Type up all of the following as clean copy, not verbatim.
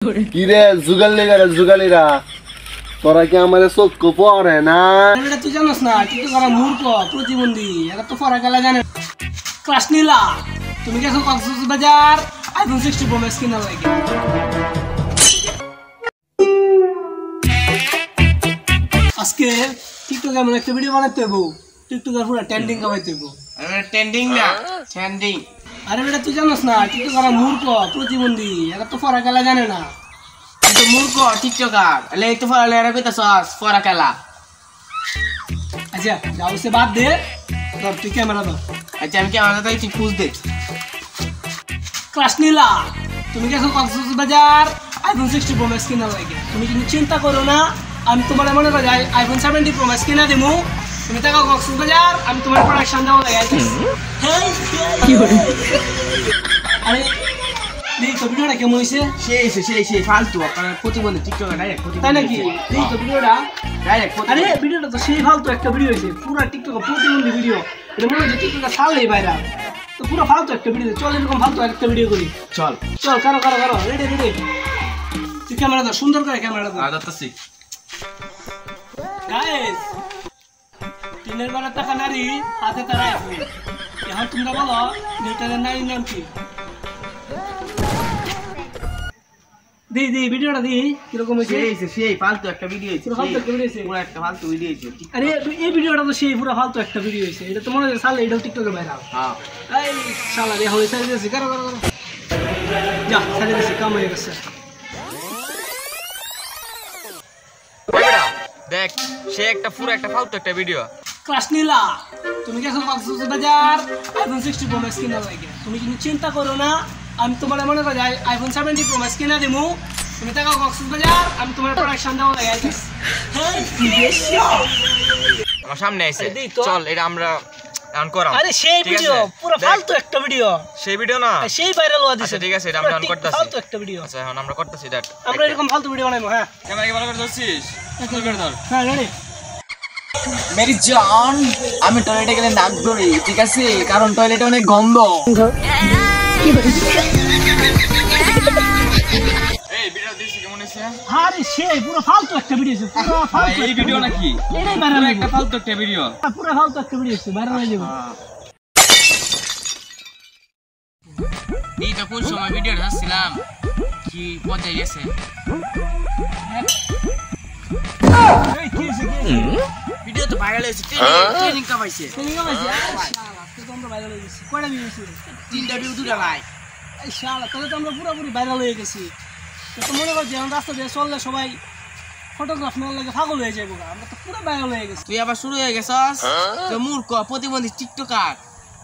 কিরে জুগালিরা তোরা কি আমার চোখ পড়ে না? তুই জানোস না তুই তো মূর্খ প্রতিবন্ধী এরা তো পড়া গেলা জানে। ক্লাস নীলা তুমি গেছো কক্সবাজার আইফোন 60 প্রো ম্যাক্স কিনা লাগে। আজকে টিকটকে এমন একটা ভিডিও বানাতে হইব, টিকটকের পুরো ট্রেন্ডিং কামাইতে হইব। ট্রেন্ডিং না ট্রেন্ডিং। আরে বেটা তুই জানোস না টিকটক মূর্খ প্রতিবন্ধী এরা তো পড়া গেলা জানে না। কিন্তু মূর্খ টিকটকার এলে তো ফলে এরা কইতাছস পড়া খেলা। আচ্ছা যাও সে বাদ দে, ধর তুই ক্যামেরা ধর। আচ্ছা আমি ক্যামেরা তাই তুই পুজ দে। ক্লাস নীলা তুমি গেছো কক্সবাজার আইফোন 60 প্রো ম্যাক্স কিনা লাগে। তুমি কিন্তু চিন্তা করো না, আমি তোমার মনে করি আইফোন 70 প্রো ম্যাক্স কিনা দেবো। তুমি টাকা কক্সবাজার আমি তোমার প্রোডাকশন দেবো লাগে। আরে এই তো ভিডিওটা কেমন হয়েছে? সেই ফালতু আপনার প্রতিবন্ধী টিকটকার ডাইরেক্ট তাই নাকি? এই তো ভিডিওটা ডাইরেক্ট। আরে ভিডিওটা তো সেই ফালতু একটা ভিডিও হয়েছে, পুরো টিকটকে প্রতিবন্ধী ভিডিও। এটা মনে হচ্ছে টিকটকে ছাড়লেই বাইরে তো পুরো ফালতু একটা ভিডিও। চল এরকম ফালতু একটা ভিডিও করি। চল কারো রেডি তুই ক্যামেরা দাও, সুন্দর করে ক্যামেরা দাও। আদাতছি গাইস তিনের বেলা টাকা নারী হাতে তারা আইফোন। এখন তোমরা বলো নিউটনের নারীর নাম কি? দি ভিডিওটা দি কিরকম হয়েছে? সেই ফালতু একটা ভিডিও হয়েছে। পুরো ফালতু একটা ভিডিও হয়েছে। পুরো একটা ফালতু ভিডিও হয়েছে। আরে এই ভিডিওটা তো সেই পুরো ফালতু একটা ভিডিও হয়েছে। এটা তো মনে হয় সালে এটাও টিকটকে ভাইরাল। হ্যাঁ এই শালা রে হই সাইড দিছি কারো যা সাইড দিছি কাম হয়ে গেছে। দেখ সে একটা পুরো একটা ফালতু একটা ভিডিও। ক্লাস নীলা তুমি গেছো কক্সবাজার আইফোন 60 প্রো ম্যাক্স কিনা লাগে। তুমি কিন্তু চিন্তা করো না, আমি তোমার মনে করি আইফোন 70 প্রো ম্যাক্স কিনা দেবো। তুমি টাকা কক্সবাজার আমি তোমার প্রোডাকশন দেবো লাগে। আমার সামনে আইছে, চল এটা আমরা অন করাম। আরে সেই ভিডিও পুরো ফালতু একটা ভিডিও। সেই ভিডিও না সেই ভাইরাল হওয়া দিছে। আচ্ছা ঠিক আছে এটা আমরা অন করতেছি। ফালতু একটা ভিডিও। আচ্ছা এখন আমরা করতেছি দ্যাট। আমরা এরকম ফালতু ভিডিও বানাবো। হ্যাঁ ক্যামেরা কি ভালো করে ধরছিস? সুন্দর করে ধর। হ্যাঁ রেডি। মেরি জান আমি টয়লেটে গেলে নাক ধরি, ঠিক আছে? কারণ টয়লেটে অনেক গন্ধ। এই ভিডিও দিছি কেমন হইছে? আরে সেই পুরো ফালতু একটা ভিডিও হইছে। পুরো ফালতু এই ভিডিও নাকি? এটাই ভাইরাল একটা ফালতু একটা ভিডিও। পুরো ফালতু একটা ভিডিও হইছে, ভাইরাল হয়ে যাবে। এই তো কোন সময় ভিডিওটা দেখছিলাম কি পর্যায়ে গেছে। এই কি হইছে? ভিডিও তো ভাইরাল হয়েছে, ট্রেনিং কামাইছে। তুমি কেমন আছিস? শালা তুই তো আমরা ভাইরাল হয়ে গেছি। কয়টা ভিউ হইছে? 3টা ভিউ 2টা লাইক। এই শালা তাহলে তো আমরা পুরোপুরি ভাইরাল হয়ে গেছি। তো মনে কর যে এখন রাস্তা দিয়ে চললে সবাই ফটোগ্রাফ নেওয়ার লাগে পাগল হয়ে যাবো। আমরা তো পুরো ভাইরাল হয়ে গেছি। তুই আবার শুরু হয়ে গেছস তো মূর্খ প্রতিবন্ধী টিকটকার।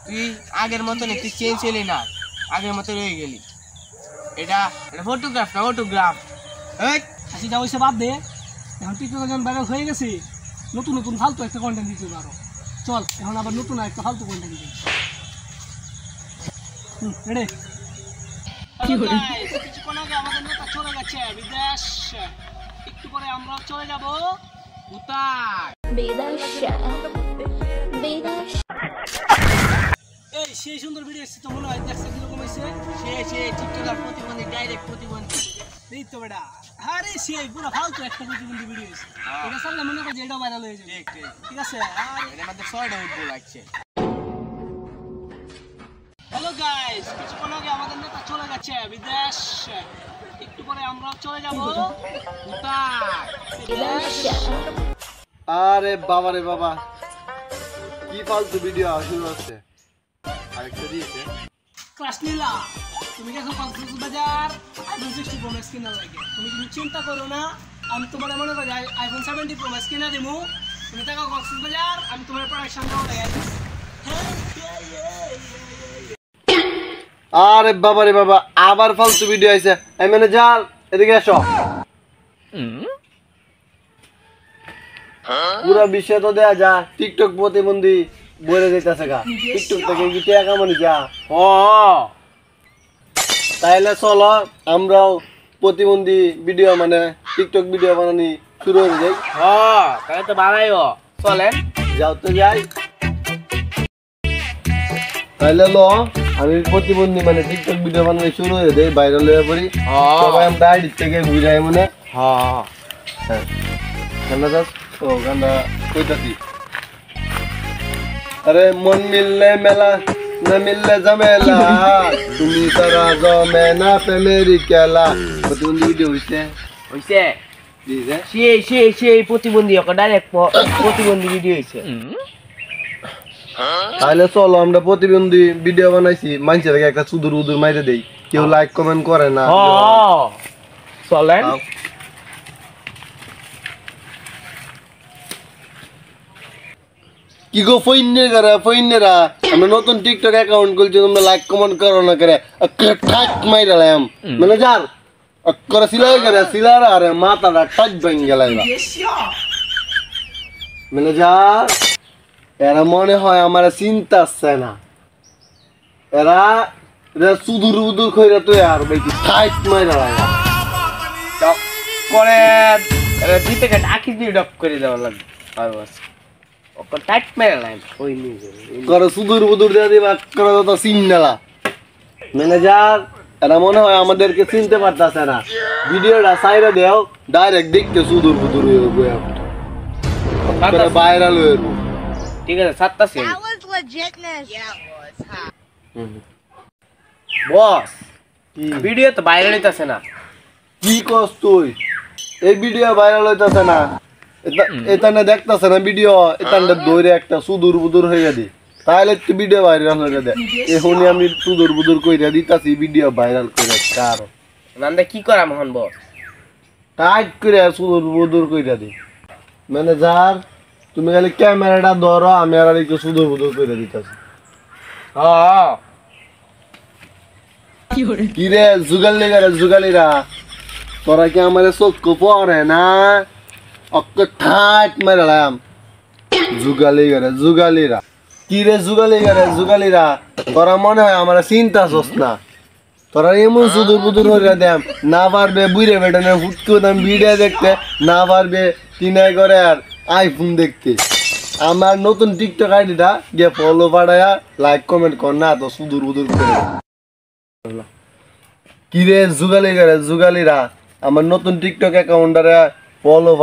তুই আগের মতন তুই চেঞ্জ হলি না, আগের মতো রয়ে গেলি। এটা ফটোগ্রাফ না অটোগ্রাফ। আচ্ছা যা হয়েছে বাদ দে, এখন টিকটকে যখন ভাইরাল হয়ে গেছি নতুন ফালতু একটা কন্টেন্ট দিতে পারো। চল এখন আবার নতুন একটা ফালতু কন্টেন্ট দিই। রেডি? কিছুক্ষণ আগে আমাদের নেতা চলে গেছে বিদেশ, একটু পরে আমরা চলে যাব কোথায়? এই সেই সুন্দর ভিডিও এসেছে তো মনে হয় দেখছে কিরকম হয়েছে। সে টিকটকার প্রতিবন্ধী ডাইরেক্ট প্রতিবন্ধী। এই তো বেটা আরে সেই পুরো ফালতু একটা প্রতিবন্ধী ভিডিও এসেছে। এটা সামনে মনে করি যে এটা ভাইরাল হয়ে যাবে। ঠিক আছে আর এর মধ্যে 6টা উঠবো লাগছে। হ্যালো গাইস, কিছুক্ষণ আগে আমাদের নেতা চলে গেছে বিদেশ, একটু পরে আমরা চলে যাব কোথায়? আরে বাবা রে বাবা, কি ফালতু ভিডিও শুরু হচ্ছে। আরেকটা দিয়েছে ক্লাস নীলা তুমি গেছো কক্সবাজার আইফোন 60 প্রো ম্যাক্স কিনা লাগে। তুমি কিন্তু চিন্তা করো না, আমি তোমার মনে করি আইফোন 70 প্রো ম্যাক্স কিনা দেবো। তুমি টাকা কক্সবাজার আমি তোমার প্রোডাকশন দেবো লাগে। আরে বাবা রে বাবা, আবার ফালতু ভিডিও আইছে। এই ম্যানেজার এদিকে আসো। পুরা বিষয় তো দেয়া যা টিকটক প্রতিবন্ধী বলে যাইতেছে গা। টিকটক থেকে কি টাকা কামানি যা। তাইলে চলো আমরাও প্রতিবন্ধী ভিডিও মানে টিকটক ভিডিও বানানি শুরু হয়ে যাই। তাহলে তো বানাইও, চলেন যাও তো যাই। তাইলে ল আমি প্রতিবন্ধী মানে টিকটক ভিডিও বানানো শুরু হয়ে দেয় ভাইরাল হয়ে পড়ি সবাই আমরা আইডি থেকে ঘুরাই মনে হ্যাঁ হ্যাঁ গান্ডা দাস ও গান্ডা কইতাছি আরে মন মিললে মেলা না মিললে ঝামেলা তুমি তারা জমে না প্রেমেরই খেলা প্রতিবন্ধী ভিডিও হইছে হইছে দিছে সেই প্রতিবন্ধী ওকে ডাইরেক্ট প্রতিবন্ধী ভিডিও হয়েছে তাহলে চলো আমরা প্রতিবন্ধী ভিডিও বানাইছি মানুষের একটা সুদূর উদুর মাইরে দেই কেউ লাইক কমেন্ট করে না চলেন কি গো ফইনেরা আমরা নতুন টিকটক অ্যাকাউন্ট খুলছি তোমরা লাইক কমেন্ট করো না করে ঠাক মাইরালাম মানে যার করে সিলাই করে সিলার আরে মাথাটা টাচ ভাঙ গেলাই মানে যার এরা মনে হয় আমার চিন্তা আসছে না এরা সুদূর উদূর কইরা তো আর বেশি টাইট মাইরালাম করে দিতে গেলে আখি দিয়ে ডক করে দেওয়া লাগবে আর বাস ওকে টাইট মেরে লাইন ওই নিজে করে সুদূর বুদূর দিয়ে দিবা করে তো চিন্নালা ম্যানেজার এরা মনে হয় আমাদেরকে চিনতে পারতাছে না ভিডিওটা সাইরা দেও ডাইরেক্ট দেখতে সুদূর বুদূর হয়ে ভাইরাল হয়ে ঠিক আছে 7টা sale That was legitness. Boss video তো বাইরে নিতেছে না কি কস তুই এই ভিডিও ভাইরাল হইতাছে না এখানে দেখতাছে না ভিডিও এখানে দৌড়ে একটা সুদূর বুদূর হয়ে দি তাহলে একটু ভিডিও ভাইরাল হয়ে দে এখনই আমি সুদূর বুদূর কইরা দিতাছি ভিডিও ভাইরাল করে কারো নান্দা কি করাম হন বস টাইট করে সুদূর বুদূর কইরা দি ম্যানেজার তুমি খালি ক্যামেরাটা ধরো আমি আর একটু সুদূর বুদূর কইরা দিতাছি হ্যাঁ কি রে জুগালিরা তোরা কি আমার চোখ পড়ে না অক্ক ঠাট মারালাম জুগালিরা কি রে জুগালিরা তোরা মনে হয় আমার চিন্তা চস না তোরা এমন সুদূর বুদূর হয়ে দেম না পারবে বুড়ে বেটানে হুটকো দাম ভিডিও দেখতে না পারবে কিনাই করে আর আইফোন দেখতে আমার নতুন টিকটক আইডিটা গিয়ে ফলো পাঠায়া লাইক কমেন্ট কর না তো সুদূর বুদূর করে কি রে জুগালিরা আমার নতুন টিকটক অ্যাকাউন্টারে ফলো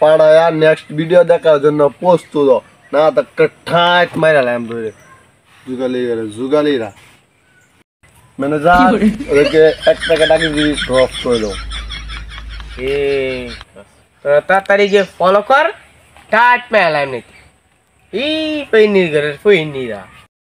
পাড়ায়া নেক্সট ভিডিও দেখার জন্য প্রস্তুত না তো ঠাট মাইরালাম ধরে জুগালিরা ম্যানেজার ওদেরকে 1 টাকা টাকা দিয়ে ড্রপ করে দাও তাড়াতাড়ি যে ফলো কর টাট মেলাম নাকি এই পইনির ঘরের পইনিরা